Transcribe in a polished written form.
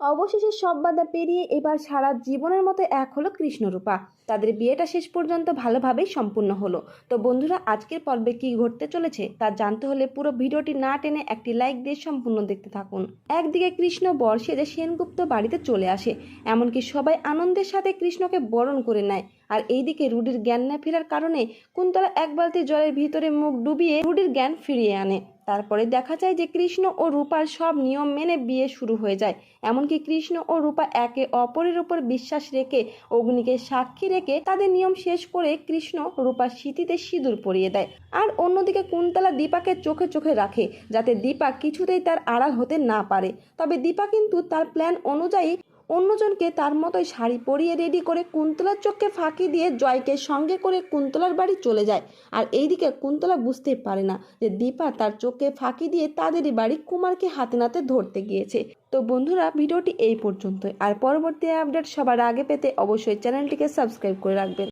অবশেষে সব বাধা পেরিয়ে এবার সারা জীবনের মতো এক হলো কৃষ্ণরূপা। তাদের বিয়েটা শেষ পর্যন্ত ভালোভাবেই সম্পূর্ণ হলো। তো বন্ধুরা, আজকের পর্বে কি ঘটতে চলেছে তা জানতে হলে পুরো ভিডিওটি না টেনে একটি লাইক দিয়ে সম্পূর্ণ দেখতে থাকুন। একদিকে কৃষ্ণ বর সেজে সেনগুপ্ত বাড়িতে চলে আসে, এমনকি সবাই আনন্দের সাথে কৃষ্ণকে বরণ করে নেয়। আর এইদিকে রুডির জ্ঞান না ফেরার কারণে কুন্তলা এক বালতি জলের ভিতরে মুখ ডুবিয়ে রুডির জ্ঞান ফিরিয়ে আনে। তারপরে দেখা যায় যে কৃষ্ণ ও রূপার সব নিয়ম মেনে বিয়ে শুরু হয়ে যায়। এমনকি কৃষ্ণ ও রূপা একে অপরের উপর বিশ্বাস রেখে অগ্নিকে সাক্ষী রেখে তাদের নিয়ম শেষ করে কৃষ্ণ রূপার স্মৃতিতে সিঁদুর পরিয়ে দেয়। আর অন্যদিকে কুন্তলা দীপাকে চোখে চোখে রাখে, যাতে দীপা কিছুতেই তার আড়াল হতে না পারে। তবে দীপা কিন্তু তার প্ল্যান অনুযায়ী অন্যজনকে তার মতোই শাড়ি পরিয়ে রেডি করে কুন্তলার চোখকে ফাঁকি দিয়ে জয়কে সঙ্গে করে কুন্তলার বাড়ি চলে যায়। আর এইদিকে কুন্তলা বুঝতে পারে না যে দীপা তার চোখকে ফাঁকি দিয়ে তাদেরই বাড়ি কুমারকে হাতে নাতে ধরতে গিয়েছে। তো বন্ধুরা, ভিডিওটি এই পর্যন্তই। আর পরবর্তী আপডেট সবার আগে পেতে অবশ্যই চ্যানেলটিকে সাবস্ক্রাইব করে রাখবেন।